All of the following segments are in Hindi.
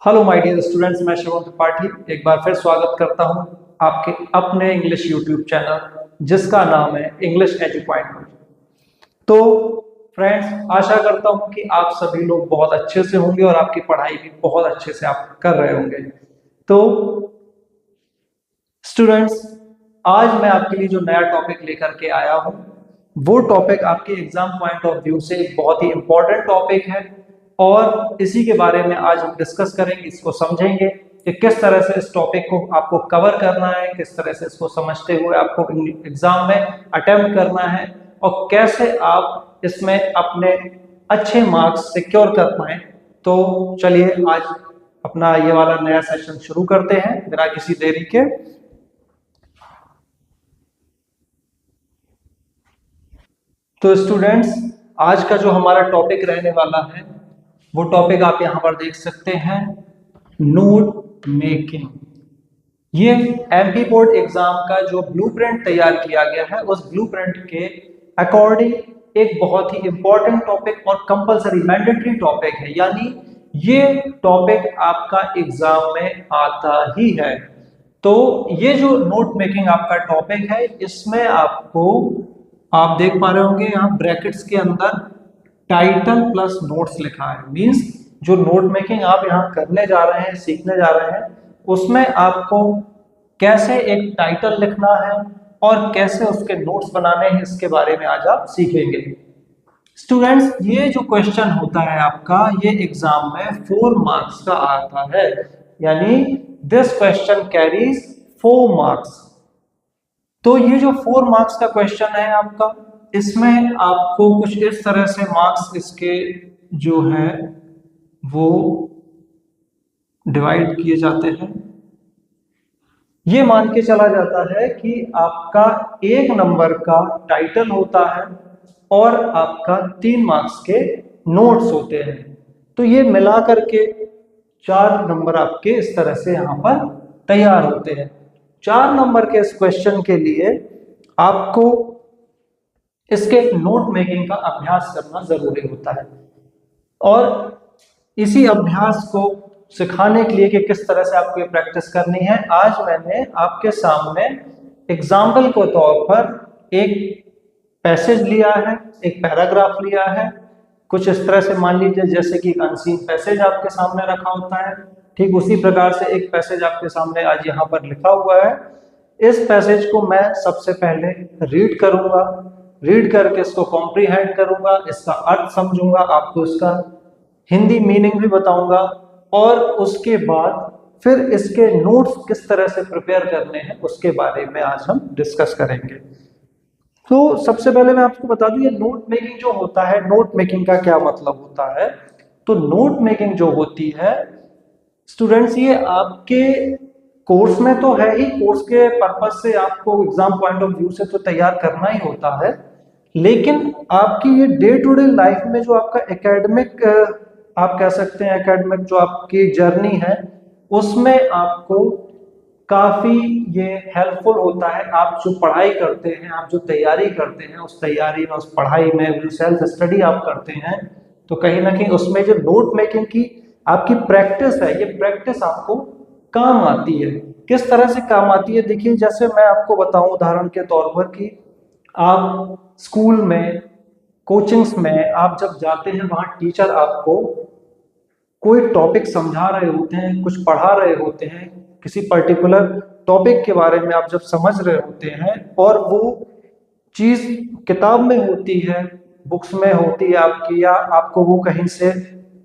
हेलो माय डियर स्टूडेंट्स, मैं शिवम त्रिपाठी एक बार फिर स्वागत करता हूं आपके अपने इंग्लिश यूट्यूब चैनल जिसका नाम है इंग्लिश एजू पॉइंट। तो फ्रेंड्स, आशा करता हूं कि आप सभी लोग बहुत अच्छे से होंगे और आपकी पढ़ाई भी बहुत अच्छे से आप कर रहे होंगे। तो स्टूडेंट्स, आज मैं आपके लिए जो नया टॉपिक लेकर के आया हूं वो टॉपिक आपके एग्जाम पॉइंट ऑफ व्यू से एक बहुत ही इंपॉर्टेंट टॉपिक है और इसी के बारे में आज हम डिस्कस करेंगे, इसको समझेंगे कि किस तरह से इस टॉपिक को आपको कवर करना है, किस तरह से इसको समझते हुए आपको एग्जाम में अटेम्प्ट करना है और कैसे आप इसमें अपने अच्छे मार्क्स सिक्योर कर पाए। तो चलिए आज अपना ये वाला नया सेशन शुरू करते हैं बिना किसी देरी के। तो स्टूडेंट्स, आज का जो हमारा टॉपिक रहने वाला है वो टॉपिक आप यहाँ पर देख सकते हैं, नोट मेकिंग। ये एमपी बोर्ड एग्जाम का जो ब्लूप्रिंट तैयार किया गया है उस ब्लूप्रिंट के अकॉर्डिंग एक बहुत ही इंपॉर्टेंट टॉपिक और कंपलसरी मैंडेटरी टॉपिक है, यानी ये टॉपिक आपका एग्जाम में आता ही है। तो ये जो नोट मेकिंग आपका टॉपिक है इसमें आपको, आप देख पा रहे होंगे यहाँ ब्रैकेट्स के अंदर टाइटल प्लस नोट्स लिखा है। मींस जो नोट मेकिंग आप यहाँ करने जा रहे हैं, सीखने जा रहे हैं, उसमें आपको कैसे एक टाइटल लिखना है और कैसे उसके नोट्स बनाने हैं इसके बारे में आज आप सीखेंगे। स्टूडेंट्स, ये जो क्वेश्चन होता है आपका, ये एग्जाम में 4 मार्क्स का आता है, यानी दिस क्वेश्चन कैरीज 4 मार्क्स। तो ये जो 4 मार्क्स का क्वेश्चन है आपका, इसमें आपको कुछ इस तरह से मार्क्स इसके जो है वो डिवाइड किए जाते हैं। ये मान के चला जाता है कि आपका 1 नंबर का टाइटल होता है और आपका 3 मार्क्स के नोट्स होते हैं। तो ये मिला करके 4 नंबर आपके इस तरह से यहाँ पर तैयार होते हैं। 4 नंबर के इस क्वेश्चन के लिए आपको इसके नोट मेकिंग का अभ्यास करना जरूरी होता है और इसी अभ्यास को सिखाने के लिए कि किस तरह से आपको ये प्रैक्टिस करनी है, आज मैंने आपके सामने एग्जाम्पल के तौर पर एक पैसेज लिया है, एक पैराग्राफ लिया है। कुछ इस तरह से मान लीजिए जैसे कि एक अनसीन पैसेज आपके सामने रखा होता है, ठीक उसी प्रकार से एक पैसेज आपके सामने आज यहाँ पर लिखा हुआ है। इस पैसेज को मैं सबसे पहले रीड करूंगा, रीड करके इसको कॉम्प्रीहेंड करूंगा, इसका अर्थ समझूंगा, आपको इसका हिंदी मीनिंग भी बताऊंगा और उसके बाद फिर इसके नोट्स किस तरह से प्रिपेयर करने हैं उसके बारे में आज हम डिस्कस करेंगे। तो सबसे पहले मैं आपको बता दूं, ये नोट मेकिंग जो होता है, नोट मेकिंग का क्या मतलब होता है। तो नोट मेकिंग जो होती है स्टूडेंट्स, ये आपके कोर्स में तो है ही, कोर्स के पर्पज से आपको एग्जाम पॉइंट ऑफ व्यू से तो तैयार करना ही होता है, लेकिन आपकी ये डे टू डे लाइफ में जो आपका एकेडमिक, आप कह सकते हैं एकेडमिक जो आपकी जर्नी है, उसमें आपको काफी ये हेल्पफुल होता है। आप जो पढ़ाई करते हैं, आप जो तैयारी करते हैं, उस तैयारी में, उस पढ़ाई में जो सेल्फ स्टडी आप करते हैं, तो कहीं ना कहीं उसमें जो नोट मेकिंग की आपकी प्रैक्टिस है, ये प्रैक्टिस आपको काम आती है। किस तरह से काम आती है, देखिए जैसे मैं आपको बताऊं उदाहरण के तौर पर कि आप स्कूल में, कोचिंग्स में आप जब जाते हैं, वहां टीचर आपको कोई टॉपिक समझा रहे होते हैं, कुछ पढ़ा रहे होते हैं, किसी पर्टिकुलर टॉपिक के बारे में आप जब समझ रहे होते हैं और वो चीज किताब में होती है, बुक्स में होती है आपकी, या आपको वो कहीं से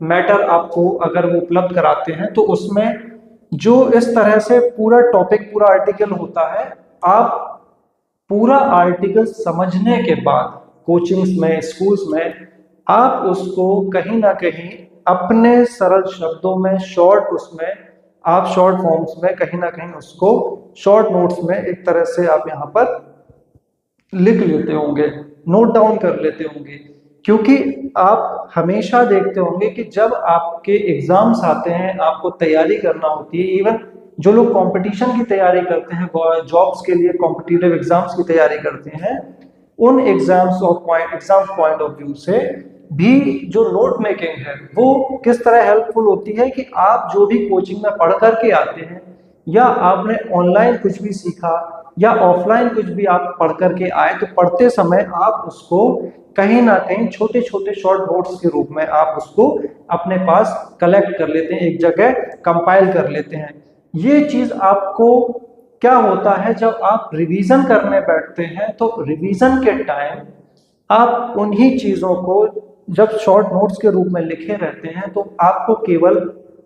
मैटर आपको अगर वो उपलब्ध कराते हैं, तो उसमें जो इस तरह से पूरा टॉपिक, पूरा आर्टिकल होता है, आप पूरा आर्टिकल समझने के बाद कोचिंग्स में, स्कूल्स में आप उसको कहीं ना कहीं अपने सरल शब्दों में, शॉर्ट, उसमें आप शॉर्ट फॉर्म्स में कहीं ना कहीं उसको शॉर्ट नोट्स में एक तरह से आप यहाँ पर लिख लेते होंगे, नोट डाउन कर लेते होंगे। क्योंकि आप हमेशा देखते होंगे कि जब आपके एग्जाम्स आते हैं, आपको तैयारी करना होती है, इवन जो लोग कंपटीशन की तैयारी करते हैं, जॉब्स के लिए कॉम्पिटिटिव एग्जाम्स की तैयारी करते हैं, उन एग्जाम्स पॉइंट ऑफ व्यू से भी जो नोट मेकिंग है वो किस तरह हेल्पफुल होती है कि आप जो भी कोचिंग में पढ़ करके आते हैं या आपने ऑनलाइन कुछ भी सीखा या ऑफलाइन कुछ भी आप पढ़ करके आए, तो पढ़ते समय आप उसको कहीं ना कहीं छोटे छोटे शॉर्ट नोट्स के रूप में आप उसको अपने पास कलेक्ट कर लेते हैं, एक जगह कंपाइल कर लेते हैं। ये चीज आपको क्या होता है, जब आप रिवीजन करने बैठते हैं तो रिवीजन के टाइम आप उन्हीं चीजों को जब शॉर्ट नोट्स के रूप में लिखे रहते हैं तो आपको केवल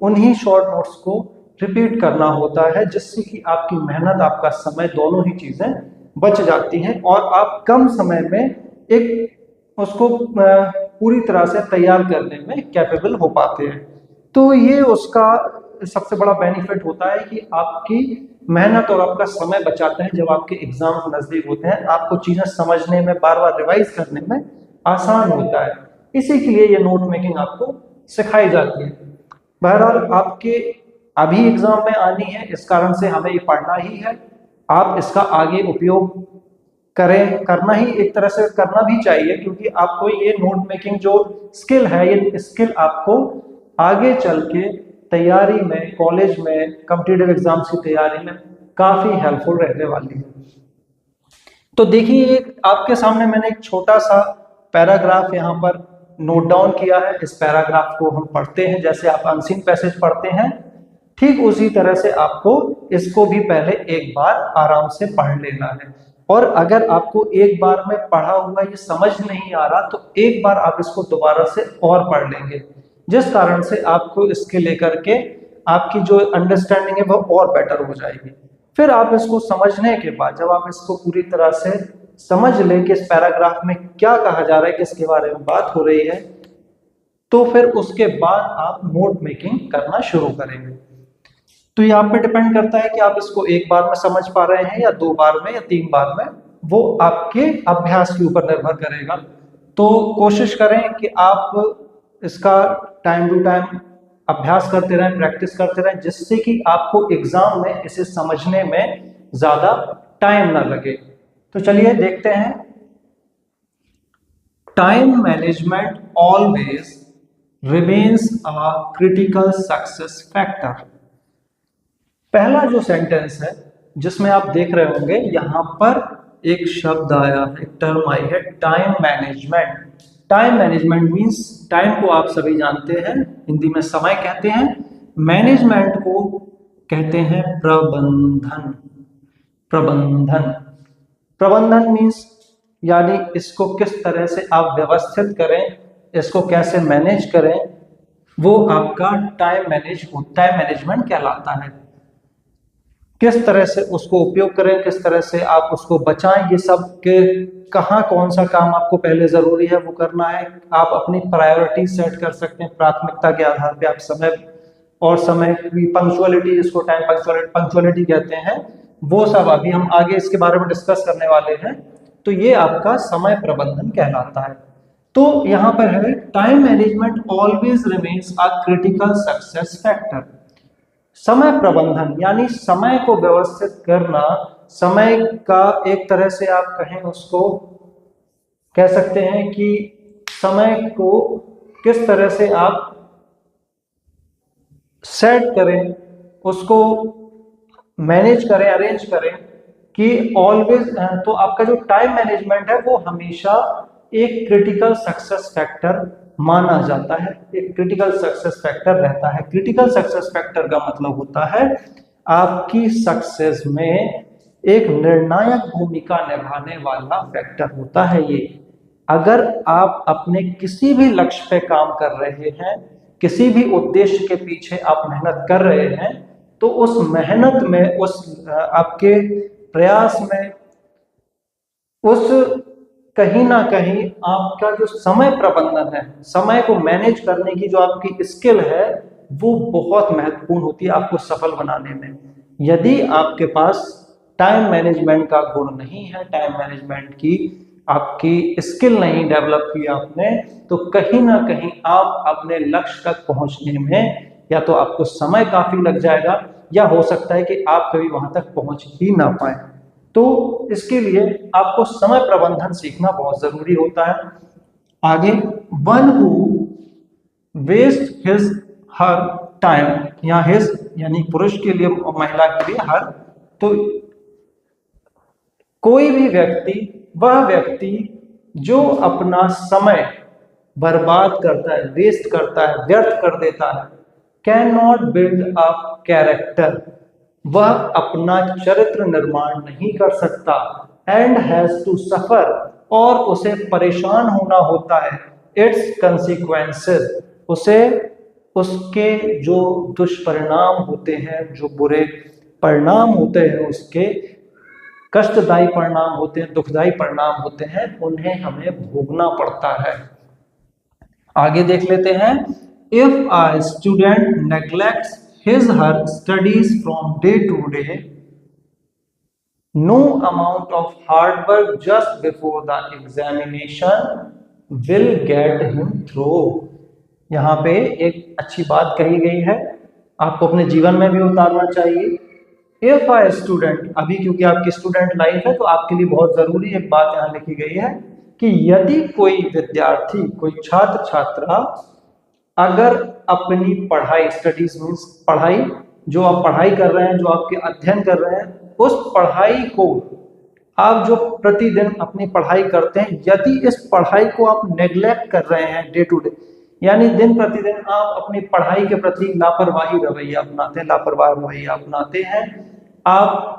उन्हीं शॉर्ट नोट्स को रिपीट करना होता है, जिससे कि आपकी मेहनत, आपका समय, दोनों ही चीजें बच जाती हैं और आप कम समय में एक उसको पूरी तरह से तैयार करने में कैपेबल हो पाते हैं। तो ये उसका सबसे बड़ा बेनिफिट होता है कि आपकी मेहनत और आपका समय बचाता है। जब आपके एग्जाम नजदीक होते हैं आपको चीजें समझने में, बार बार रिवाइज करने में आसान होता है। इसी के लिए ये नोट मेकिंग आपको सिखाई जाती है। बहरहाल आपके अभी एग्जाम में आनी है, इस कारण से हमें ये पढ़ना ही है। आप इसका आगे उपयोग करें, करना ही एक तरह से करना भी चाहिए, क्योंकि आपको ये नोट मेकिंग जो स्किल है, ये स्किल आपको आगे चल के तैयारी में, कॉलेज में, कॉम्पिटिटिव एग्जाम्स की तैयारी में काफी हेल्पफुल रहने वाली है। तो देखिए, आपके सामने मैंने एक छोटा सा पैराग्राफ यहाँ पर नोट डाउन किया है। इस पैराग्राफ को हम पढ़ते हैं जैसे आप अनसीन पैसेज पढ़ते हैं, ठीक उसी तरह से आपको इसको भी पहले एक बार आराम से पढ़ लेना है। और अगर आपको एक बार में पढ़ा हुआ ये समझ नहीं आ रहा, तो एक बार आप इसको दोबारा से और पढ़ लेंगे, जिस कारण से आपको इसके लेकर के आपकी जो अंडरस्टैंडिंग है वो और बेटर हो जाएगी। फिर आप इसको समझने के बाद, जब आप इसको पूरी तरह से समझ लें कि इस पैराग्राफ में क्या कहा जा रहा है, किसके बारे में बात हो रही है, तो फिर उसके बाद आप नोट मेकिंग करना शुरू करेंगे। तो ये आप पे डिपेंड करता है कि आप इसको एक बार में समझ पा रहे हैं या 2 बार में या 3 बार में, वो आपके अभ्यास के ऊपर निर्भर करेगा। तो कोशिश करें कि आप इसका टाइम टू टाइम अभ्यास करते रहें, प्रैक्टिस करते रहें, जिससे कि आपको एग्जाम में इसे समझने में ज्यादा टाइम ना लगे। तो चलिए देखते हैं। Time management always remains a critical success factor. पहला जो सेंटेंस है जिसमें आप देख रहे होंगे, यहां पर एक शब्द आया है, टर्म आई है, time management. Time management means, time को आप सभी जानते हैं, हिंदी में समय कहते हैं, मैनेजमेंट को कहते हैं प्रबंधन। प्रबंधन, प्रबंधन मींस यानी इसको किस तरह से आप व्यवस्थित करें, इसको कैसे मैनेज करें, वो आपका टाइम मैनेजमेंट कहलाता है। किस तरह से उसको उपयोग करें, किस तरह से आप उसको बचाएं, ये सब के कहाँ कौन सा काम आपको पहले जरूरी है वो करना है। आप अपनी प्रायोरिटी सेट कर सकते हैं, प्राथमिकता के आधार पे आप समय और समय की पंक्चुअलिटी, जिसको टाइम पंक्चुअलिटी कहते हैं, वो सब अभी हम आगे इसके बारे में डिस्कस करने वाले हैं। तो ये आपका समय प्रबंधन कहलाता है। तो यहाँ पर है, time management always remains a critical success factor. समय प्रबंधन यानी समय को व्यवस्थित करना, समय का एक तरह से आप कहें, उसको कह सकते हैं कि समय को किस तरह से आप सेट करें, उसको मैनेज करें, अरेंज करें कि ऑलवेज, तो आपका जो टाइम मैनेजमेंट है वो हमेशा एक क्रिटिकल सक्सेस फैक्टर माना जाता है, एक क्रिटिकल सक्सेस फैक्टर रहता है। क्रिटिकल सक्सेस फैक्टर का मतलब होता है आपकी सक्सेस में एक निर्णायक भूमिका निभाने वाला फैक्टर होता है ये। अगर आप अपने किसी भी लक्ष्य पे काम कर रहे हैं, किसी भी उद्देश्य के पीछे आप मेहनत कर रहे हैं, तो उस मेहनत में, उस आपके प्रयास में, उस कहीं ना कहीं आपका जो समय प्रबंधन है, समय को मैनेज करने की जो आपकी स्किल है, वो बहुत महत्वपूर्ण होती है आपको सफल बनाने में। यदि आपके पास टाइम मैनेजमेंट का गुण नहीं है, टाइम मैनेजमेंट की आपकी स्किल नहीं डेवलप की आपने, तो कहीं ना कहीं आप अपने लक्ष्य तक पहुंचने में या तो आपको समय काफी लग जाएगा, या हो सकता है कि आप कभी वहां तक पहुंच ही ना पाए। तो इसके लिए आपको समय प्रबंधन सीखना बहुत जरूरी होता है। आगे one who waste his her time, या हिज यानी पुरुष के लिए और महिला के लिए हर, तो कोई भी व्यक्ति, वह व्यक्ति जो अपना समय बर्बाद करता है, वेस्ट करता है, व्यर्थ कर देता है, can not build a character, वह अपना चरित्र निर्माण नहीं कर सकता, एंड हैज टू सफर, और उसे परेशान होना होता है, इट्स कंसिक्वेंसेस, उसे उसके जो दुष्परिणाम होते हैं, जो बुरे परिणाम होते हैं, उसके कष्टदायी परिणाम होते हैं, दुखदायी परिणाम होते हैं, उन्हें हमें भोगना पड़ता है। आगे देख लेते हैं। If a student neglects his her studies from day to day, no amount of hard work just before the examination will get him through। यहाँ पे एक अच्छी बात कही गई है, आपको अपने जीवन में भी उतारना चाहिए। इफ अ स्टूडेंट, अभी क्योंकि आपकी स्टूडेंट लाइफ है तो आपके लिए बहुत जरूरी एक बात यहाँ लिखी गई है कि यदि कोई विद्यार्थी, कोई छात्र छात्रा अगर अपनी पढ़ाई, स्टडीज मीन्स पढ़ाई, जो आप पढ़ाई कर रहे हैं, जो आपके अध्ययन कर रहे हैं, उस पढ़ाई को आप जो प्रतिदिन अपनी पढ़ाई करते हैं, यदि इस पढ़ाई को आप नेग्लेक्ट कर रहे हैं डे टू डे, यानी दिन प्रतिदिन आप अपनी पढ़ाई के प्रति लापरवाही रवैया अपनाते हैं, लापरवाह रवैया अपनाते हैं, आप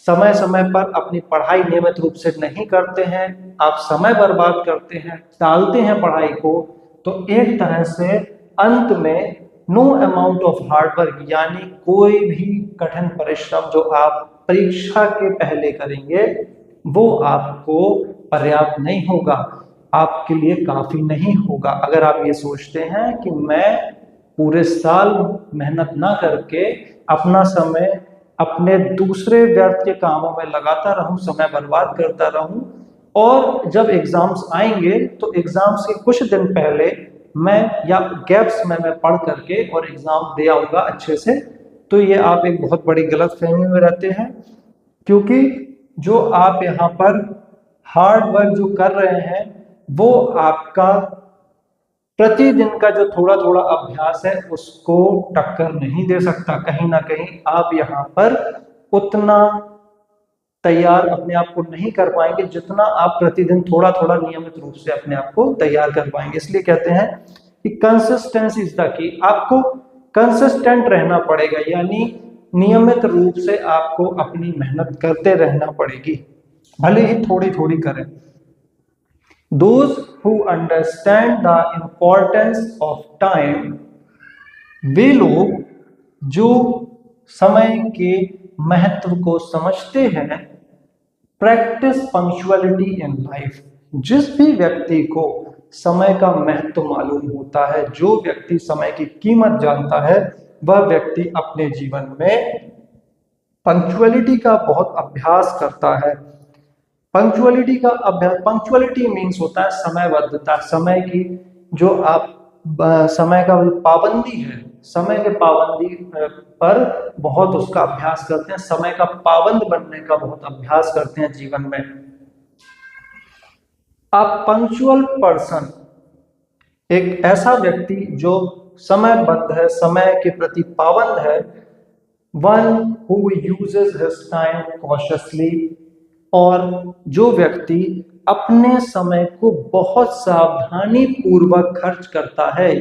समय समय पर अपनी पढ़ाई नियमित रूप से नहीं करते हैं, आप समय बर्बाद करते हैं, टालते हैं पढ़ाई को, तो एक तरह से अंत में no amount of hard work, यानी कोई भी कठिन परिश्रम जो आप परीक्षा के पहले करेंगे वो आपको पर्याप्त नहीं होगा, आपके लिए काफी नहीं होगा। अगर आप ये सोचते हैं कि मैं पूरे साल मेहनत ना करके अपना समय अपने दूसरे व्यर्थ के कामों में लगाता रहूं, समय बर्बाद करता रहूं, और जब एग्जाम्स आएंगे तो एग्जाम्स के कुछ दिन पहले मैं या गैप्स में मैं पढ़ करके और एग्जाम दे आऊंगा अच्छे से, तो ये आप एक बहुत बड़ी गलतफहमी में रहते हैं। क्योंकि जो आप यहाँ पर हार्ड वर्क जो कर रहे हैं वो आपका प्रतिदिन का जो थोड़ा थोड़ा अभ्यास है उसको टक्कर नहीं दे सकता। कहीं ना कहीं आप यहाँ पर उतना तैयार अपने आप को नहीं कर पाएंगे जितना आप प्रतिदिन थोड़ा थोड़ा नियमित रूप से अपने आप को तैयार कर पाएंगे। इसलिए कहते हैं कि कंसिस्टेंसी इज द की, आपको कंसिस्टेंट रहना पड़ेगा, यानी नियमित रूप से आपको अपनी मेहनत करते रहना पड़ेगी, भले ही थोड़ी थोड़ी करें। Those who understand the importance of time, वे लोग जो समय के महत्व को समझते हैं, प्रैक्टिस पंक्चुअलिटी इन लाइफ, जिस भी व्यक्ति को समय का महत्व मालूम होता है, जो व्यक्ति समय की कीमत जानता है, वह व्यक्ति अपने जीवन में पंक्चुअलिटी का बहुत अभ्यास करता है। पंक्चुअलिटी का अभ्यास, पंक्चुअलिटी मीन्स होता है समयबद्धता, समय की जो आप समय का पाबंदी है, समय के पाबंदी पर बहुत उसका अभ्यास करते हैं, समय का पाबंद बनने का बहुत अभ्यास करते हैं जीवन में। अ पंक्चुअल पर्सन, एक ऐसा व्यक्ति जो समयबद्ध है, समय के प्रति पाबंद है। One who uses his time consciously, और जो व्यक्ति अपने समय को बहुत सावधानी पूर्वक खर्च करता है,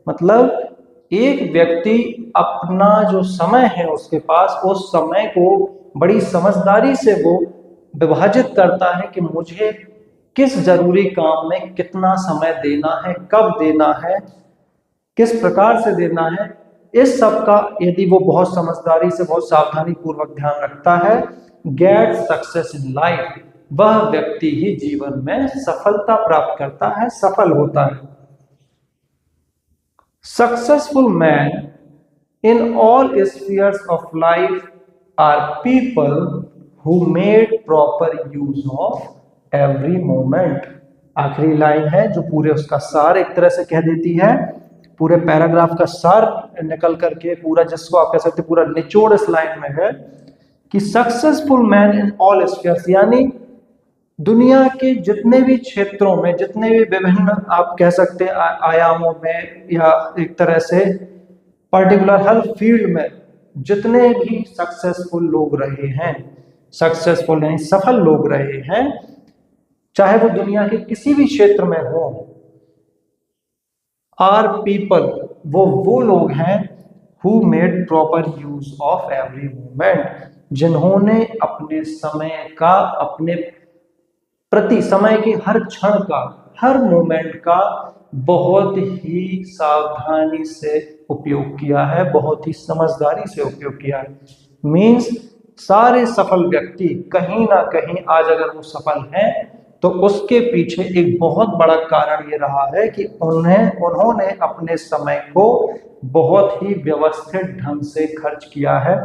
मतलब एक व्यक्ति अपना जो समय है उसके पास, उस समय को बड़ी समझदारी से वो विभाजित करता है कि मुझे किस जरूरी काम में कितना समय देना है, कब देना है, किस प्रकार से देना है, इस सब का यदि वो बहुत समझदारी से, बहुत सावधानी पूर्वक ध्यान रखता है, गेट सक्सेस इन लाइफ, वह व्यक्ति ही जीवन में सफलता प्राप्त करता है, सफल होता है। Successful man in all spheres of life are people who made proper use of every moment. आखिरी लाइन है जो पूरे उसका सार एक तरह से कह देती है, पूरे पैराग्राफ का सार निकल करके पूरा, जिसको आप कह सकते पूरा निचोड़ इस लाइन में है कि successful man in all spheres, यानी दुनिया के जितने भी क्षेत्रों में, जितने भी विभिन्न आप कह सकते हैं आयामों में, या एक तरह से पर्टिकुलर हर फील्ड में जितने भी सक्सेसफुल लोग रहे हैं, सक्सेसफुल नहीं सफल लोग रहे हैं, चाहे वो दुनिया के किसी भी क्षेत्र में हो, आर पीपल, वो लोग हैं who made proper use of every moment, जिन्होंने अपने समय का, अपने प्रति समय के हर क्षण का, हर मोमेंट का बहुत ही सावधानी से उपयोग किया है, बहुत ही समझदारी से उपयोग किया है। मीन्स सारे सफल व्यक्ति कहीं ना कहीं आज अगर वो सफल हैं तो उसके पीछे एक बहुत बड़ा कारण ये रहा है कि उन्होंने अपने समय को बहुत ही व्यवस्थित ढंग से खर्च किया है,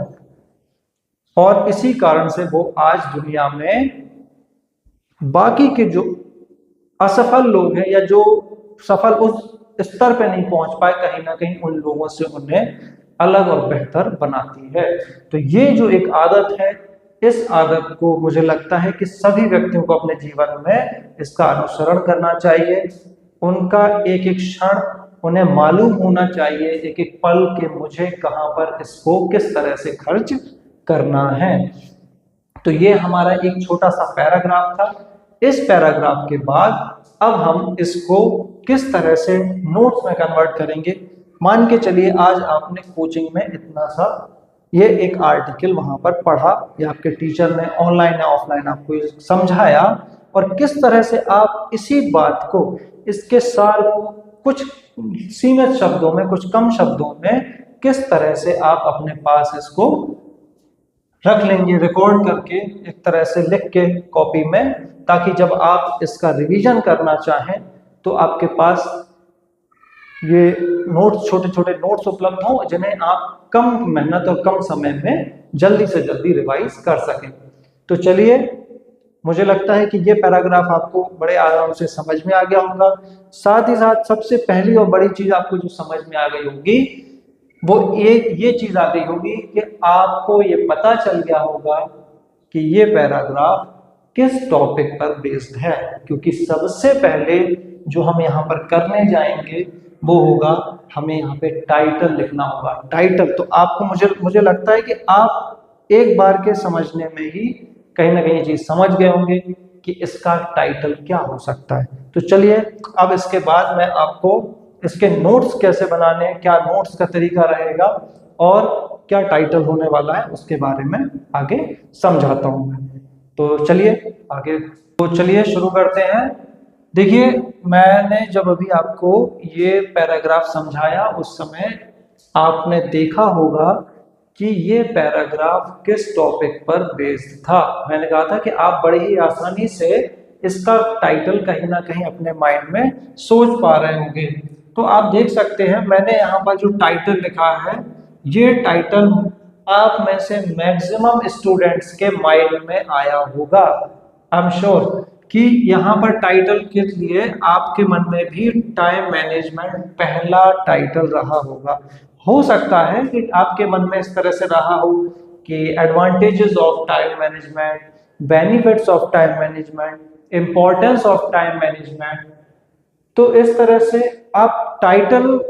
और इसी कारण से वो आज दुनिया में बाकी के जो असफल लोग हैं या जो सफल उस स्तर पे नहीं पहुंच पाए, कहीं ना कहीं उन लोगों से उन्हें अलग और बेहतर बनाती है। तो ये जो एक आदत है, इस आदत को मुझे लगता है कि सभी व्यक्तियों को अपने जीवन में इसका अनुसरण करना चाहिए। उनका एक एक क्षण उन्हें मालूम होना चाहिए, एक एक पल के मुझे कहां पर इसको किस तरह से खर्च करना है। तो ये हमारा एक छोटा सा पैराग्राफ था। इस पैराग्राफ के बाद अब हम इसको किस तरह से नोट्स में कन्वर्ट करेंगे। मान के चलिए आज आपने कोचिंग में इतना सा ये एक आर्टिकल वहां पर पढ़ा, या आपके टीचर ने ऑनलाइन या ऑफलाइन आपको समझाया, और किस तरह से आप इसी बात को, इसके सार को कुछ सीमित शब्दों में, कुछ कम शब्दों में किस तरह से आप अपने पास इसको रख लेंगे, रिकॉर्ड करके एक तरह से लिख के कॉपी में, ताकि जब आप इसका रिवीजन करना चाहें तो आपके पास ये नोट्स, छोटे छोटे नोट्स उपलब्ध हों, जिन्हें आप कम मेहनत और कम समय में जल्दी से जल्दी रिवाइज कर सकें। तो चलिए, मुझे लगता है कि ये पैराग्राफ आपको बड़े आराम से समझ में आ गया होगा। साथ ही साथ सबसे पहली और बड़ी चीज आपको जो समझ में आ गई होगी वो एक ये चीज आ गई होगी कि आपको ये पता चल गया होगा कि ये पैराग्राफ किस टॉपिक पर बेस्ड है, क्योंकि सबसे पहले जो हम यहाँ पर करने जाएंगे वो होगा, हमें यहाँ पे टाइटल लिखना होगा। टाइटल तो आपको, मुझे लगता है कि आप एक बार के समझने में ही कहीं ना कहीं ये चीज समझ गए होंगे कि इसका टाइटल क्या हो सकता है। तो चलिए, अब इसके बाद मैं आपको इसके नोट्स कैसे बनाने हैं, क्या नोट्स का तरीका रहेगा और क्या टाइटल होने वाला है, उसके बारे में आगे समझाता हूं मैं। तो चलिए शुरू करते हैं। देखिए, मैंने जब अभी आपको ये पैराग्राफ समझाया उस समय आपने देखा होगा कि ये पैराग्राफ किस टॉपिक पर बेस्ड था। मैंने कहा था कि आप बड़े ही आसानी से इसका टाइटल कहीं ना कहीं अपने माइंड में सोच पा रहे होंगे। तो आप देख सकते हैं मैंने यहाँ पर जो टाइटल लिखा है, ये टाइटल आप में से मैक्सिमम स्टूडेंट्स के माइंड में आया होगा। आई एम श्योर कि यहाँ पर टाइटल के लिए आपके मन में भी टाइम मैनेजमेंट पहला टाइटल रहा होगा। हो सकता है कि आपके मन में इस तरह से रहा हो कि advantages of time management, benefits of time management, importance of time management. तो इस तरह से आप टाइटल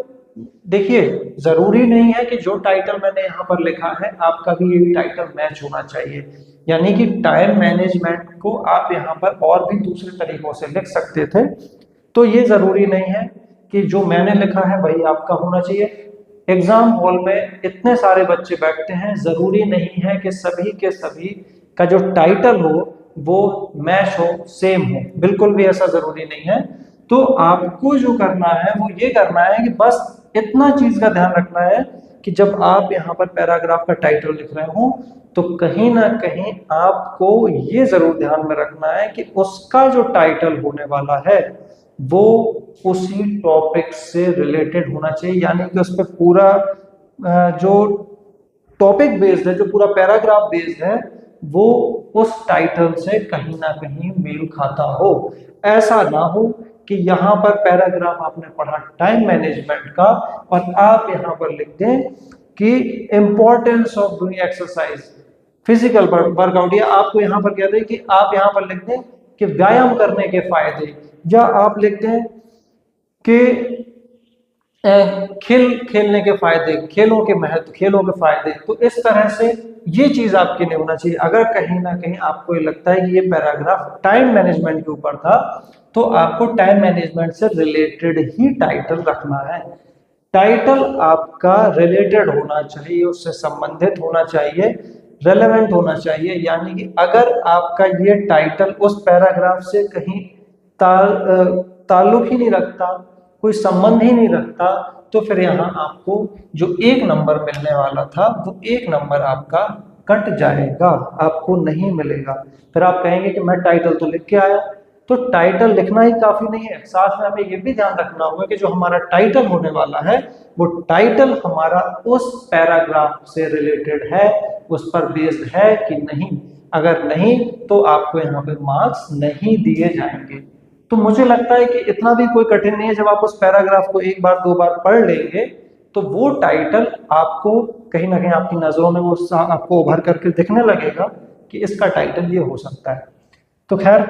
देखिए, जरूरी नहीं है कि जो टाइटल मैंने यहाँ पर लिखा है आपका भी यही टाइटल मैच होना चाहिए। यानी कि टाइम मैनेजमेंट को आप यहाँ पर और भी दूसरे तरीकों से लिख सकते थे। तो ये जरूरी नहीं है कि जो मैंने लिखा है वही आपका होना चाहिए। एग्जाम हॉल में इतने सारे बच्चे बैठते हैं, जरूरी नहीं है कि सभी के सभी का जो टाइटल हो वो मैच हो, सेम हो, बिल्कुल भी ऐसा जरूरी नहीं है। तो आपको जो करना है वो ये करना है कि बस इतना चीज का ध्यान रखना है कि जब आप यहाँ पर पैराग्राफ का टाइटल लिख रहे हो तो कहीं ना कहीं आपको ये जरूर ध्यान में रखना है कि उसका जो टाइटल होने वाला है वो उसी टॉपिक से रिलेटेड होना चाहिए। यानी कि उस पर पूरा जो टॉपिक बेस्ड है, जो पूरा पैराग्राफ बेस्ड है, वो उस टाइटल से कहीं ना कहीं मेल खाता हो। ऐसा ना हो कि यहाँ पर पैराग्राफ आपने पढ़ा टाइम मैनेजमेंट का और आप यहाँ पर लिख दें कि importance of doing exercise, physical workout, या आपको यहाँ पर कह दें कि आप यहाँ पर लिख दें कि व्यायाम करने के फायदे, या आप लिखते हैं कि खेल खेलने के फायदे, खेलों के महत्व, खेलों के फायदे। तो इस तरह से ये चीज आपके लिए होना चाहिए। अगर कहीं ना कहीं आपको ये लगता है कि ये पैराग्राफ टाइम मैनेजमेंट के ऊपर था, तो आपको टाइम मैनेजमेंट से रिलेटेड ही टाइटल रखना है। टाइटल आपका रिलेटेड होना चाहिए, उससे संबंधित होना चाहिए, रेलेवेंट होना चाहिए। यानी कि अगर आपका ये टाइटल उस पैराग्राफ से कहीं ताल्लुक ही नहीं रखता, कोई संबंध ही नहीं रखता, तो फिर यहाँ आपको जो 1 नंबर मिलने वाला था वो 1 नंबर आपका कट जाएगा, आपको नहीं मिलेगा। फिर आप कहेंगे कि मैं टाइटल तो लिख के आया। तो टाइटल लिखना ही काफी नहीं है, साथ में हमें ये भी ध्यान रखना होगा कि जो हमारा टाइटल होने वाला है वो टाइटल हमारा उस पैराग्राफ से रिलेटेड है, उस पर बेस्ड है कि नहीं। अगर नहीं तो आपको यहाँ पे मार्क्स नहीं दिए जाएंगे। तो मुझे लगता है कि इतना भी कोई कठिन नहीं है। जब आप उस पैराग्राफ को 1 बार 2 बार पढ़ लेंगे तो वो टाइटल आपको कहीं ना कहीं आपकी नजरों में वो आपको उभर करके दिखने लगेगा कि इसका टाइटल ये हो सकता है। तो खैर,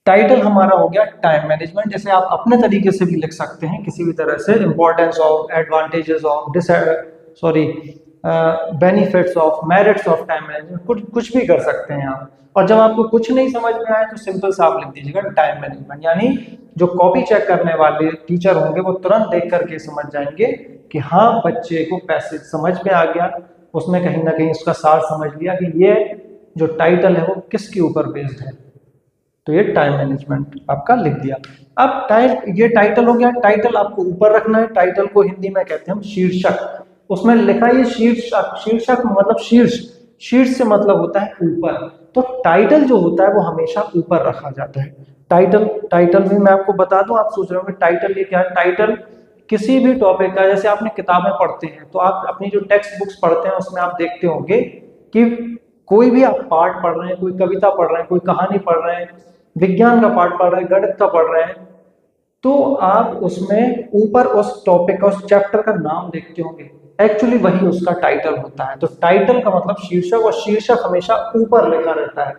टाइटल हमारा हो गया टाइम मैनेजमेंट। जैसे आप अपने तरीके से भी लिख सकते हैं किसी भी तरह से, importance of, advantages of, benefits of, merits of time management, कुछ भी कर सकते हैं आप। और जब आपको कुछ नहीं समझ में आए तो सिंपल सा आप लिख दीजिएगा टाइम मैनेजमेंट। यानी जो कॉपी चेक करने वाले टीचर होंगे वो तुरंत देख करके समझ जाएंगे कि हाँ, बच्चे को पैसेज समझ में आ गया, उसने कहीं ना कहीं उसका सार समझ लिया कि ये जो टाइटल है वो किसके ऊपर बेस्ड है। तो ये टाइम मैनेजमेंट आपका लिख दिया। अब ये टाइटल हो गया। टाइटल आपको ऊपर रखना है। टाइटल को हिंदी में कहते हैं हम शीर्षक। उसमें लिखा है शीर्षक। शीर्षक मतलब शीर्ष, शीर्ष से मतलब होता है ऊपर। तो टाइटल जो होता है वो हमेशा ऊपर रखा जाता है। टाइटल भी मैं आपको बता दूं, आप सोच रहे हो कि टाइटल ये क्या है। टाइटल किसी भी टॉपिक का, जैसे आपने किताबें पढ़ते हैं तो आप अपनी जो टेक्स्ट बुक्स पढ़ते हैं उसमें आप देखते होंगे कि कोई भी आप पाठ पढ़ रहे हैं, कोई कविता पढ़ रहे हैं, कोई कहानी पढ़ रहे हैं, विज्ञान का पाठ पढ़ रहे हैं, गणित का पढ़ रहे हैं, तो आप उसमें ऊपर उस टॉपिक का, उस चैप्टर का नाम देखते होंगे। एक्चुअली वही उसका टाइटल होता है। तो टाइटल का मतलब शीर्षक, और शीर्षक हमेशा ऊपर लिखा रहता है।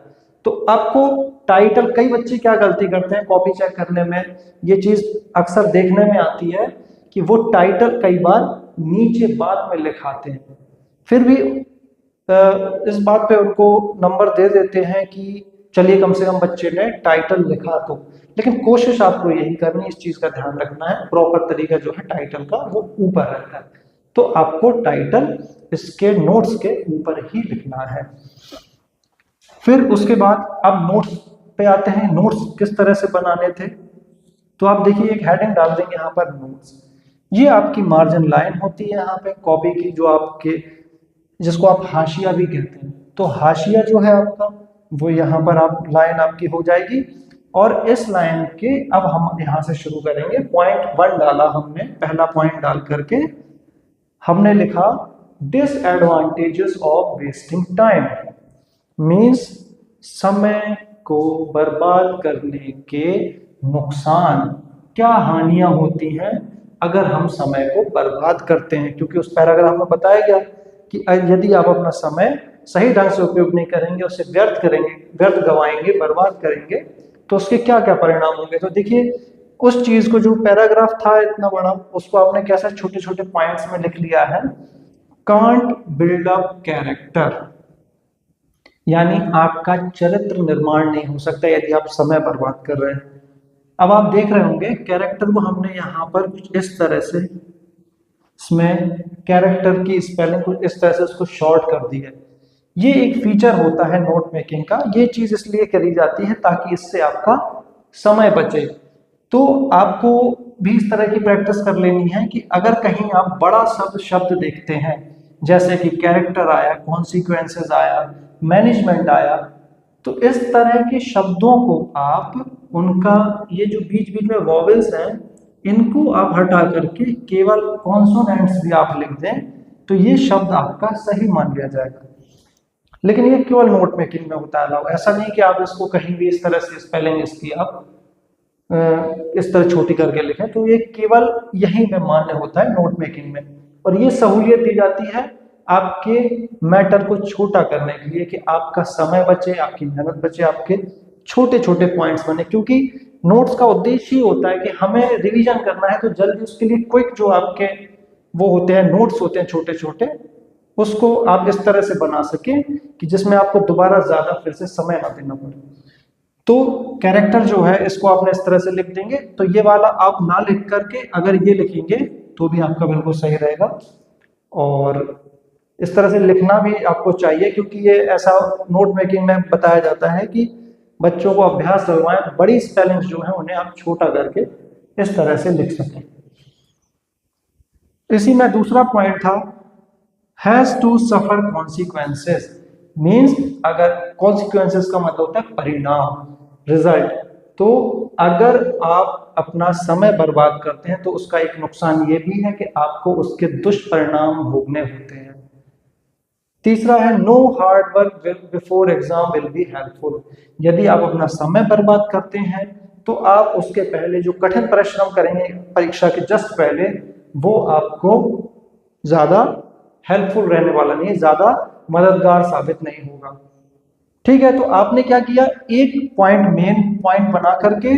तो आपको टाइटल, कई बच्चे क्या गलती करते हैं कॉपी चेक करने में, ये चीज अक्सर देखने में आती है कि वो टाइटल कई बार नीचे बाद में लिखाते हैं। फिर भी इस बात पे उनको नंबर दे देते हैं कि चलिए कम से कम बच्चे ने टाइटल लिखा। तो लेकिन कोशिश आपको यही करनी है, इस चीज का ध्यान रखना है, प्रॉपर तरीका जो है टाइटल का वो ऊपर रहता है। तो आपको टाइटल इसके नोट्स के ऊपर ही लिखना है। फिर उसके बाद अब नोट्स पे आते हैं। नोट्स किस तरह से बनाने थे, तो आप देखिए एक हेडिंग डाल देंगे यहाँ पर नोट्स। ये आपकी मार्जिन लाइन होती है यहाँ पे कॉपी की, जो आपके, जिसको आप हाशिया भी कहते हैं। तो हाशिया जो है आपका वो यहाँ पर आप लाइन आपकी हो जाएगी। और इस लाइन के अब हम यहाँ से शुरू करेंगे। पॉइंट 1 डाला हमने, पहला पॉइंट डाल करके हमने लिखा disadvantages of wasting time, means समय को बर्बाद करने के नुकसान, क्या हानियां होती हैं अगर हम समय को बर्बाद करते हैं। क्योंकि उस पैराग्राफ में बताया गया कि यदि आप अपना समय सही ढंग से उपयोग नहीं करेंगे, उसे व्यर्थ करेंगे, व्यर्थ गवाएंगे, बर्बाद करेंगे, तो उसके क्या क्या परिणाम होंगे। तो देखिए उस चीज को, जो पैराग्राफ था इतना बड़ा, उसको आपने कैसे छोटे छोटे पॉइंट्स में लिख लिया है। कांट बिल्ड अप कैरेक्टर, यानी आपका चरित्र निर्माण नहीं हो सकता यदि आप समय बर्बाद कर रहे हैं। अब आप देख रहे होंगे कैरेक्टर को हमने यहाँ पर कुछ इस तरह से, इसमें कैरेक्टर की स्पेलिंग कुछ इस तरह से उसको शॉर्ट कर दी है। ये एक फीचर होता है नोट मेकिंग का। ये चीज इसलिए करी जाती है ताकि इससे आपका समय बचे। तो आपको भी इस तरह की प्रैक्टिस कर लेनी है कि अगर कहीं आप बड़ा शब्द देखते हैं, जैसे कि कैरेक्टर आया, कॉन्सिक्वेंसेस आया, मैनेजमेंट आया, तो इस तरह के शब्दों को आप, उनका ये जो बीच बीच में वॉवेल्स हैं, इनको आप हटा करके केवल कॉन्सोनेंट्स भी आप लिख दें तो ये शब्द आपका सही मान लिया जाएगा। लेकिन ये केवल नोट मेकिंग में होता है अलाउ। ऐसा नहीं कि आप इसको कहीं भी इस तरह से स्पेलिंग इसकी आप इस तरह छोटी करके लिखें। तो ये केवल यहीं पे मान्य होता है नोट मेकिंग में। और ये सहूलियत दी जाती है आपके मैटर को छोटा करने के लिए, कि आपका समय बचे, आपकी मेहनत बचे, आपके छोटे छोटे पॉइंट्स बने। क्योंकि नोट्स का उद्देश्य ही होता है कि हमें रिवीजन करना है, तो जल्दी उसके लिए क्विक जो आपके वो होते हैं नोट्स होते हैं छोटे छोटे, उसको आप इस तरह से बना सकें कि जिसमें आपको दोबारा ज्यादा फिर से समय ना देना पड़े। तो कैरेक्टर जो है इसको आपने इस तरह से लिख देंगे। तो ये वाला आप ना लिख करके अगर ये लिखेंगे तो भी आपका बिल्कुल सही रहेगा। और इस तरह से लिखना भी आपको चाहिए, क्योंकि ये ऐसा नोट मेकिंग में बताया जाता है कि बच्चों को अभ्यास करवाएं, बड़ी स्पेलिंग्स जो है उन्हें आप छोटा करके इस तरह से लिख सकें। इसी में दूसरा पॉइंट था has to suffer consequences. Means अगर कॉन्सिक्वेंसेस का मतलब होता है परिणाम, रिजल्ट। तो अगर आप अपना समय बर्बाद करते हैं तो उसका एक नुकसान ये भी है कि आपको उसके दुष्परिणाम भोगने होते हैं। तीसरा है no hard work before exam will be helpful. यदि आप अपना समय बर्बाद करते हैं तो आप उसके पहले जो कठिन परिश्रम करेंगे परीक्षा के जस्ट पहले, वो आपको ज्यादा हेल्पफुल रहने वाला नहीं, ज्यादा मददगार साबित नहीं होगा। ठीक है, तो आपने क्या किया, एक पॉइंट मेन पॉइंट बना करके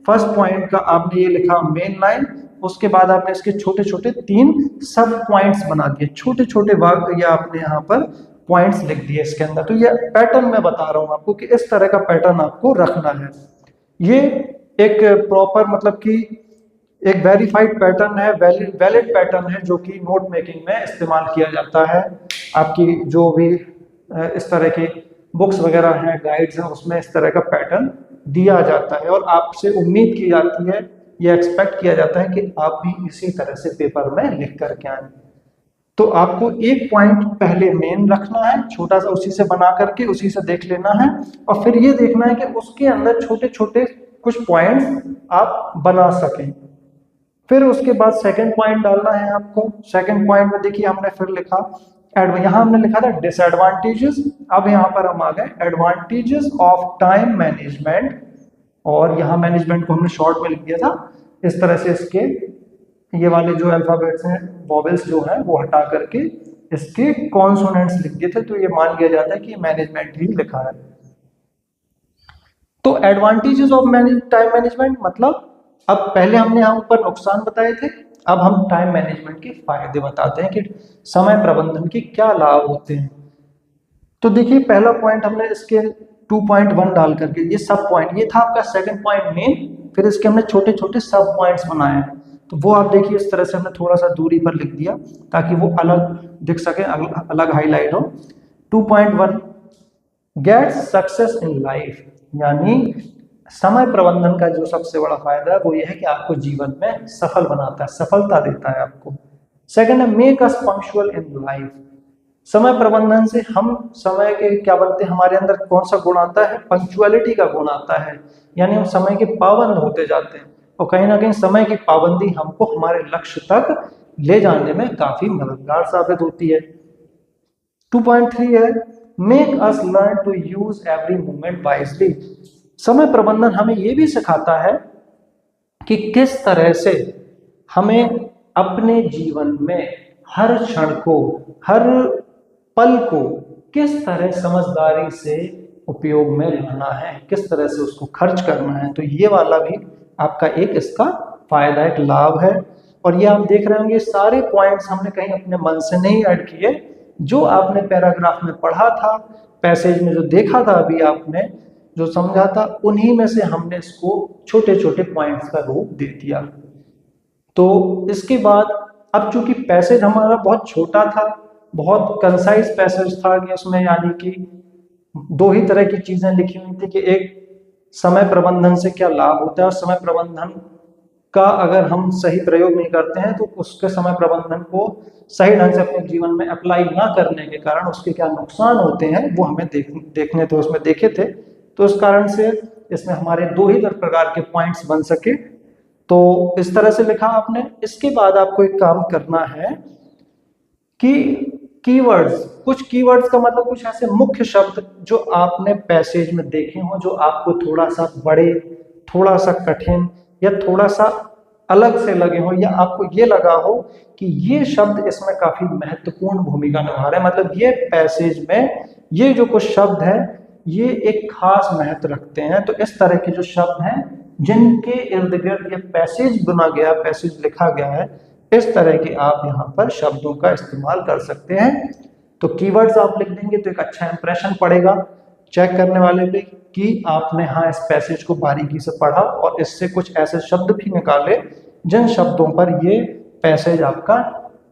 फर्स्ट पॉइंट का आपने ये लिखा मेन लाइन, उसके बाद आपने इसके छोटे छोटे 3 सब पॉइंट्स बना दिए, छोटे छोटे भाग या आपने यहाँ पर पॉइंट्स लिख दिए इसके अंदर। तो ये पैटर्न मैं बता रहा हूँ आपको कि इस तरह का पैटर्न आपको रखना है। ये एक प्रॉपर मतलब कि एक वेरीफाइड पैटर्न है, वैलिड पैटर्न है, जो कि नोट मेकिंग में इस्तेमाल किया जाता है। आपकी जो भी इस तरह की बुक्स वगैरह हैं, गाइड्स हैं, उसमें इस तरह का पैटर्न दिया जाता है और आपसे उम्मीद की जाती है, ये एक्सपेक्ट किया जाता है कि आप भी इसी तरह से पेपर में लिख करके आए। तो आपको एक पॉइंट पहले मेन रखना है, छोटा सा उसी से बना करके उसी से देख लेना है, और फिर ये देखना है कि उसके अंदर छोटे छोटे कुछ पॉइंट्स आप बना सकें। फिर उसके बाद सेकंड पॉइंट डालना है आपको। सेकंड पॉइंट में देखिए हमने फिर लिखा यहाँ हमने लिखा था डिसएडवांटेजेस, अब यहाँ पर हम आ गए एडवांटेजेस ऑफ टाइम मैनेजमेंट, और यहाँ मैनेजमेंट को हमने शॉर्ट में लिख दिया था इस तरह से। इसके ये वाले जो अल्फाबेट्स हैं, वॉवेल्स जो हैं, वो हटा करके इसके कॉन्सोनेंट्स लिख दिए थे, तो ये मान लिया जाता है कि मैनेजमेंट ही लिखा है। तो एडवांटेजेस ऑफ टाइम मैनेजमेंट मतलब, अब पहले हमने यहाँ ऊपर नुकसान बताए थे, अब हम टाइम मैनेजमेंट के फायदे बताते हैं कि समय प्रबंधन के क्या लाभ होते हैं। तो देखिए पहला पॉइंट हमने इसके 2.1 डाल करके, ये सब पॉइंट, ये था आपका सेकंड पॉइंट मेन, फिर इसके हमने छोटे छोटे सब पॉइंट्स बनाए हैं। तो वो आप देखिए इस तरह से हमने थोड़ा सा दूरी पर लिख दिया ताकि वो अलग दिख सके, अलग हाईलाइट हो। 2.1 गेट सक्सेस इन लाइफ, यानी समय प्रबंधन का जो सबसे बड़ा फायदा है वो ये है कि आपको जीवन में सफल बनाता है, सफलता देता है आपको। सेकंड है make us punctual in life. समय प्रबंधन से हम समय के क्या बनते हैं, हमारे अंदर कौन सा गुण आता है, पंक्चुअलिटी का गुण आता है, यानी हम समय के पाबंद होते जाते हैं, और कहीं ना कहीं समय की पाबंदी हमको हमारे लक्ष्य तक ले जाने में काफी मददगार साबित होती है। 2.3 है make us learn to use every moment wisely. समय प्रबंधन हमें यह भी सिखाता है कि किस तरह से हमें अपने जीवन में हर क्षण को, हर पल को किस तरह समझदारी से उपयोग में लाना है, किस तरह से उसको खर्च करना है। तो ये वाला भी आपका एक इसका फायदा, एक लाभ है। और ये आप देख रहे होंगे सारे पॉइंट्स हमने कहीं अपने मन से नहीं ऐड किए, जो आपने पैराग्राफ में पढ़ा था, पैसेज में जो देखा था अभी आपने जो समझा था, उन्हीं में से हमने इसको छोटे छोटे पॉइंट्स का रूप दे दिया। तो इसके बाद अब चूंकि पैसेज हमारा बहुत छोटा था, बहुत कंसाइज पैसेज था, कि उसमें यानी कि 2 ही तरह की चीजें लिखी हुई थी कि एक समय प्रबंधन से क्या लाभ होता है, और समय प्रबंधन का अगर हम सही प्रयोग नहीं करते हैं तो उसके समय प्रबंधन को सही ढंग से अपने जीवन में अप्लाई ना करने के कारण उसके क्या नुकसान होते हैं वो हमें देखने थे, उसमें देखे थे। तो इस कारण से इसमें हमारे 2 ही प्रकार के पॉइंट्स बन सके। तो इस तरह से लिखा आपने। इसके बाद आपको एक काम करना है कि कीवर्ड्स, कुछ कीवर्ड्स का मतलब कुछ ऐसे मुख्य शब्द जो आपने पैसेज में देखे हो, जो आपको थोड़ा सा बड़े, थोड़ा सा कठिन या थोड़ा सा अलग से लगे हो या आपको ये लगा हो कि ये शब्द इसमें काफी महत्वपूर्ण भूमिका निभा रहे हैं, मतलब ये पैसेज में ये जो कुछ शब्द है ये एक खास महत्व रखते हैं, तो इस तरह के जो शब्द हैं जिनके इर्द गिर्द ये पैसेज बुना गया, पैसेज लिखा गया है, इस तरह के आप यहाँ पर शब्दों का इस्तेमाल कर सकते हैं। तो कीवर्ड्स आप लिख देंगे तो एक अच्छा इंप्रेशन पड़ेगा चेक करने वाले पे कि आपने हाँ इस पैसेज को बारीकी से पढ़ा और इससे कुछ ऐसे शब्द भी निकाले जिन शब्दों पर ये पैसेज आपका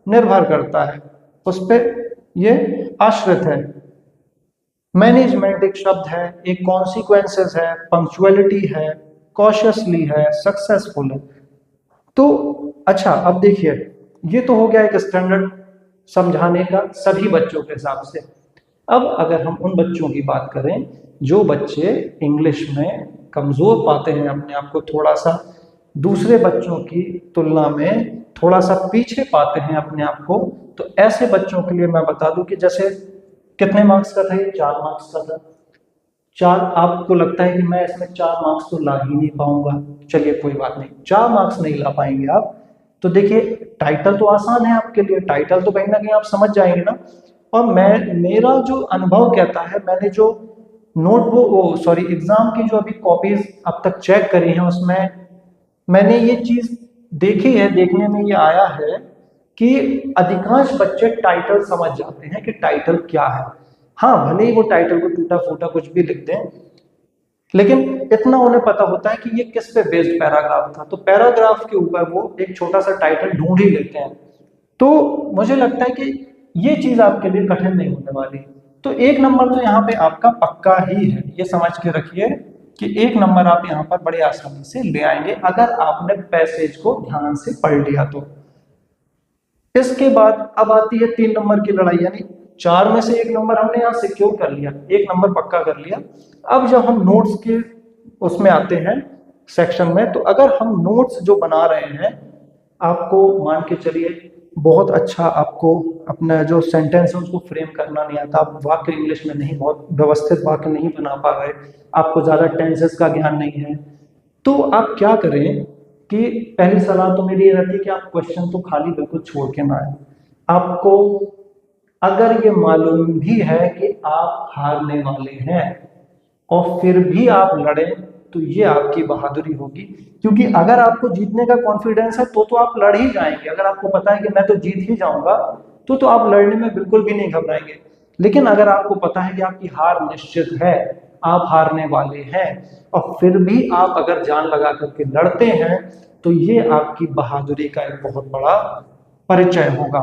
निर्भर करता है, उस पर ये आश्रित है। मैनेजमेंट एक शब्द है, एक कॉन्सिक्वेंसेस है, पंक्चुअलिटी है, कॉशियसली है, सक्सेसफुल है। तो अच्छा अब देखिए ये तो हो गया एक स्टैंडर्ड समझाने का सभी बच्चों के हिसाब से। अब अगर हम उन बच्चों की बात करें जो बच्चे इंग्लिश में कमज़ोर पाते हैं अपने आप को, थोड़ा सा दूसरे बच्चों की तुलना में थोड़ा सा पीछे पाते हैं अपने आप को, तो ऐसे बच्चों के लिए मैं बता दूं कि जैसे कितने मार्क्स का था ये, 4 मार्क्स का था। 4 आपको लगता है कि मैं इसमें 4 मार्क्स तो ला ही नहीं पाऊंगा, चलिए कोई बात नहीं, 4 मार्क्स नहीं ला पाएंगे आप, तो देखिए टाइटल तो आसान है आपके लिए, टाइटल तो कहीं ना कहीं आप समझ जाएंगे ना। और मेरा जो अनुभव कहता है, मैंने जो नोटबुक एग्जाम की जो अभी कॉपीज अब तक चेक करी हैं उसमें मैंने ये चीज देखी है, देखने में ये आया है कि अधिकांश बच्चे टाइटल समझ जाते हैं कि टाइटल क्या है। हाँ भले ही वो टाइटल को टूटा फूटा कुछ भी लिख दें, लेकिन इतना उन्हें पता होता है कि ये किस पे बेस्ड पैराग्राफ था, तो पैराग्राफ के ऊपर वो एक छोटा सा टाइटल ढूंढ ही लेते हैं। तो मुझे लगता है कि ये चीज आपके लिए कठिन नहीं होने वाली। तो 1 नंबर तो यहाँ पे आपका पक्का ही है, ये समझ के रखिए कि 1 नंबर आप यहाँ पर बड़ी आसानी से ले आएंगे अगर आपने पैसेज को ध्यान से पढ़ लिया तो। इसके बाद अब आती है 3 नंबर की लड़ाई, यानी 4 में से 1 नंबर हमने यहाँ सिक्योर कर लिया, 1 नंबर पक्का कर लिया। अब जब हम नोट्स के उसमें आते हैं सेक्शन में, तो अगर हम नोट्स जो बना रहे हैं, आपको मान के चलिए बहुत अच्छा आपको अपना जो सेंटेंस है उसको फ्रेम करना नहीं आता, आप वाक्य इंग्लिश में नहीं, बहुत व्यवस्थित वाक्य नहीं बना पा रहे, आपको ज़्यादा टेंसेस का ज्ञान नहीं है, तो आप क्या करें कि पहली सलाह तो मेरी ये रहती है कि आप क्वेश्चन तो खाली बिल्कुल छोड़ के ना आए। आपको अगर ये मालूम भी है कि आप हारने वाले हैं और फिर भी आप लड़े, तो ये आपकी बहादुरी होगी, क्योंकि अगर आपको जीतने का कॉन्फिडेंस है तो आप लड़ ही जाएंगे। अगर आपको पता है कि मैं तो जीत ही जाऊंगा तो आप लड़ने में बिल्कुल भी नहीं घबराएंगे। लेकिन अगर आपको पता है कि आपकी हार निश्चित है, आप हारने वाले हैं, और फिर भी आप अगर जान लगा करके लड़ते हैं, तो ये आपकी बहादुरी का एक बहुत बड़ा परिचय होगा।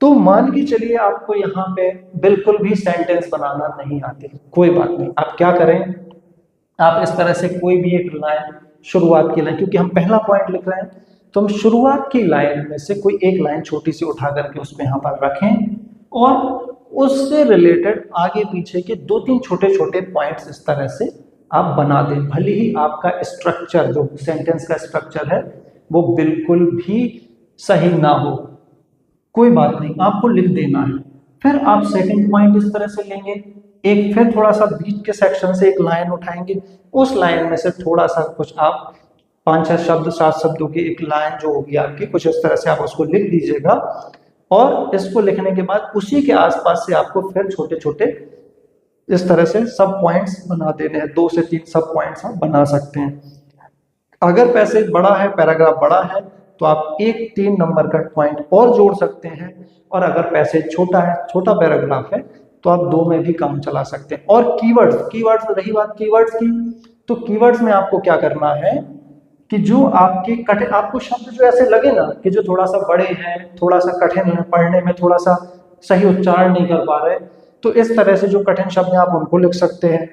तो मान के चलिए आपको यहाँ पे बिल्कुल भी सेंटेंस बनाना नहीं आते, कोई बात नहीं, आप क्या करें, आप इस तरह से कोई भी एक लाइन, शुरुआत की लाइन, क्योंकि हम पहला पॉइंट लिख रहे हैं, तो हम शुरुआत की लाइन में से कोई एक लाइन छोटी सी उठा करके उसको यहाँ पर रखें और उससे रिलेटेड आगे पीछे के 2-3 छोटे छोटे पॉइंट्स इस तरह से आप बना दें। भले ही आपका स्ट्रक्चर, जो सेंटेंस का स्ट्रक्चर है, वो बिल्कुल भी सही ना हो, कोई बात नहीं, आपको लिख देना है। फिर आप सेकंड पॉइंट इस तरह से लेंगे, एक फिर थोड़ा सा बीच के सेक्शन से एक लाइन उठाएंगे, उस लाइन में से थोड़ा सा कुछ आप 5-6 शब्द, 7 शब्दों की एक लाइन जो होगी आपकी, कुछ इस तरह से आप उसको लिख दीजिएगा। और इसको लिखने के बाद उसी के आसपास से आपको फिर छोटे छोटे इस तरह से सब पॉइंट्स बना देने हैं, 2 से 3 सब पॉइंट्स आप बना सकते हैं। अगर पैसेज बड़ा है, पैराग्राफ बड़ा है, तो आप एक 3 नंबर का पॉइंट और जोड़ सकते हैं, और अगर पैसेज छोटा है, छोटा पैराग्राफ है, तो आप 2 में भी काम चला सकते हैं। और कीवर्ड्स रही बात कीवर्ड्स की, तो कीवर्ड्स में आपको क्या करना है कि जो आपके कठिन, आपको शब्द जो ऐसे लगे ना कि जो थोड़ा सा बड़े हैं, थोड़ा सा कठिन है, पढ़ने में थोड़ा सा सही उच्चारण नहीं कर पा रहे, तो इस तरह से जो कठिन शब्द हैं आप उनको लिख सकते हैं।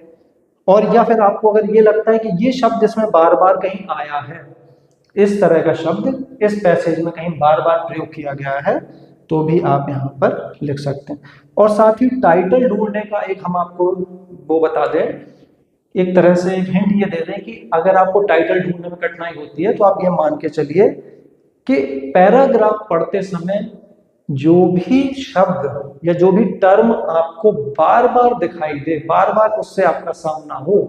और या फिर आपको अगर ये लगता है कि ये शब्द इसमें बार बार कहीं आया है, इस तरह का शब्द इस पैसेज में कहीं बार बार प्रयोग किया गया है, तो भी आप यहाँ पर लिख सकते हैं। और साथ ही टाइटल ढूंढने का एक हम आपको वो बता दें, एक तरह से एक हिंट ये दे दें कि अगर आपको टाइटल ढूंढने में कठिनाई होती है, तो आप ये मान के चलिए कि पैराग्राफ पढ़ते समय जो भी शब्द या जो भी टर्म आपको बार बार दिखाई दे, बार बार उससे आपका सामना हो,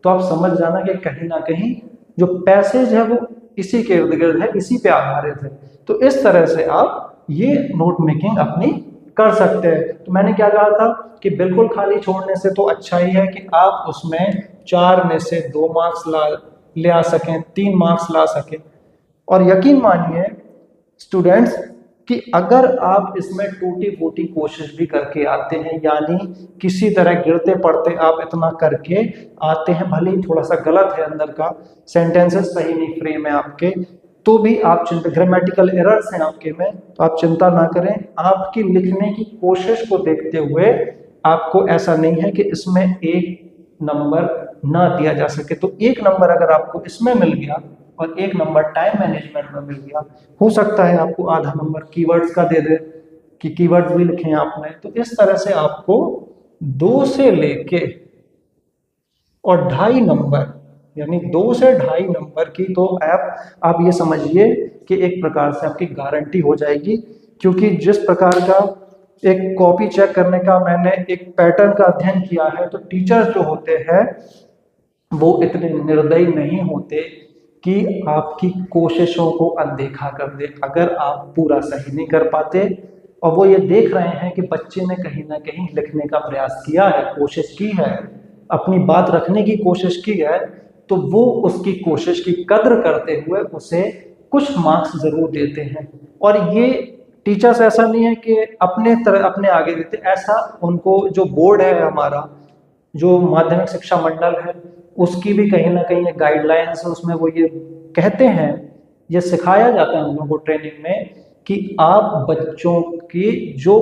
तो आप समझ जाना कि कहीं ना कहीं जो पैसेज है वो इसी के इर्द गिर्द है, इसी पे आधारित है। तो इस तरह से आप ये नोट मेकिंग अपनी कर सकते हैं। तो मैंने क्या कहा था कि बिल्कुल खाली छोड़ने से तो अच्छा ही है कि आप उसमें 4 में से 2 मार्क्स ले आ सकें, 3 मार्क्स ला सकें। और यकीन मानिए स्टूडेंट्स कि अगर आप इसमें टूटी फूटी कोशिश भी करके आते हैं, यानी किसी तरह गिरते पड़ते आप इतना करके आते हैं, भले ही थोड़ा सा गलत है अंदर का, सेंटेंसेस सही नहीं फ्रेम है आपके, तो भी आप चिंता, ग्रामेटिकल एरर्स हैं आपके में, तो आप चिंता ना करें। आपकी लिखने की कोशिश को देखते हुए आपको ऐसा नहीं है कि इसमें 1 नंबर ना दिया जा सके। तो 1 नंबर अगर आपको इसमें मिल गया और 1 नंबर टाइम मैनेजमेंट में मिल गया, हो सकता है आपको आधा नंबर कीवर्ड्स का दे दे कि कीवर्ड्स भी लिखे हैं आपने। तो इस तरह से आपको 2 से लेके और 2.5 नंबर, यानी 2 से 2.5 नंबर की तो आप ये समझिए कि एक प्रकार से आपकी गारंटी हो जाएगी। क्योंकि जिस प्रकार का एक कॉपी चेक करने का मैंने एक पैटर्न का अध्ययन किया है, तो टीचर्स जो होते हैं वो इतने निर्दयी नहीं होते कि आपकी कोशिशों को अनदेखा कर दे। अगर आप पूरा सही नहीं कर पाते और वो ये देख रहे हैं कि बच्चे ने कहीं ना कहीं लिखने का प्रयास किया है, कोशिश की है, अपनी बात रखने की कोशिश की है, तो वो उसकी कोशिश की कद्र करते हुए उसे कुछ मार्क्स जरूर देते हैं। और ये टीचर्स ऐसा नहीं है कि अपने आगे देते, ऐसा उनको जो बोर्ड है हमारा, जो माध्यमिक शिक्षा मंडल है, उसकी भी कहीं ना कहीं गाइडलाइंस है, उसमें वो ये कहते हैं, ये सिखाया जाता है हम लोगों को ट्रेनिंग में कि आप बच्चों की जो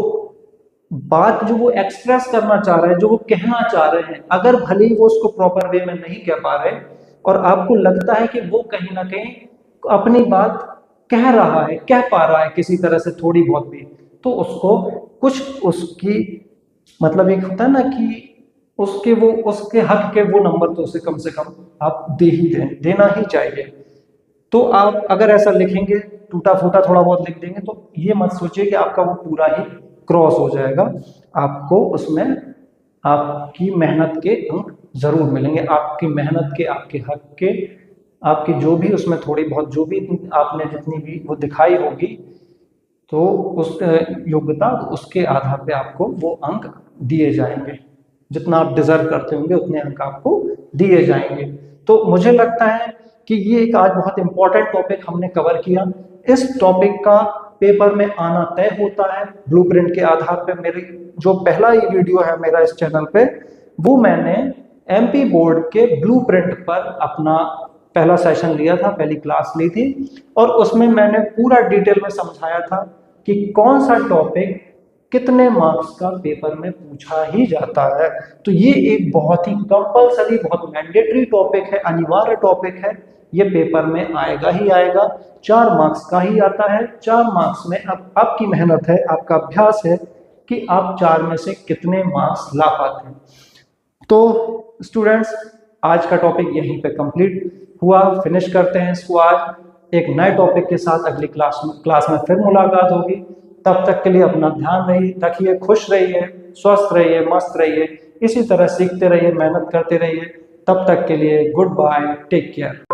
बात जो वो एक्सप्रेस करना चाह रहे हैं, जो वो कहना चाह रहे हैं, अगर भले ही वो उसको प्रॉपर वे में नहीं कह पा रहे और आपको लगता है कि वो कहीं ना कहीं अपनी बात कह रहा है, कह पा रहा है किसी तरह से थोड़ी बहुत भी, तो उसको कुछ उसकी मतलब एक होता है ना कि उसके हक के वो नंबर तो उसे कम से कम आप देना ही चाहिए। तो आप अगर ऐसा लिखेंगे, टूटा फूटा थोड़ा बहुत लिख देंगे, तो ये मत सोचिए कि आपका वो पूरा ही क्रॉस हो जाएगा। आपको उसमें आपकी मेहनत के अंक जरूर मिलेंगे, आपकी मेहनत के, आपके हक के, आपकी जो भी उसमें थोड़ी बहुत जो भी आपने जितनी भी वो दिखाई होगी, तो उस योग्यता उसके आधार पे आपको वो अंक दिए जाएंगे। जितना आप डिजर्व करते होंगे उतने अंक आपको दिए जाएंगे। तो मुझे लगता है कि ये एक आज बहुत इंपॉर्टेंट टॉपिक हमने कवर किया। इस टॉपिक का पेपर में आना तय होता है ब्लूप्रिंट के आधार पे। मेरी जो पहला ये वीडियो है मेरा इस चैनल पे, वो मैंने एमपी बोर्ड के ब्लूप्रिंट पर अपना पहला सेशन लिया था, पहली क्लास ली थी, और उसमें मैंने पूरा डिटेल में समझाया था कि कौन सा टॉपिक कितने मार्क्स का पेपर में पूछा ही जाता है। तो ये एक बहुत ही कंपलसरी, बहुत मैंडेटरी टॉपिक है, अनिवार्य टॉपिक है, ये पेपर में आएगा ही आएगा। 4 मार्क्स का ही आता है। 4 मार्क्स में अब आपकी मेहनत है, आपका अभ्यास है कि आप 4 में से कितने मार्क्स ला पाते हैं। तो स्टूडेंट्स, आज का टॉपिक यहीं पे कंप्लीट हुआ, फिनिश करते हैं इसको आज। एक नए टॉपिक के साथ अगली क्लास में फिर मुलाकात होगी। तब तक के लिए अपना ध्यान रखिए, खुश रहिए, स्वस्थ रहिए, मस्त रहिए, इसी तरह सीखते रहिए, मेहनत करते रहिए। तब तक के लिए गुड बाय, टेक केयर।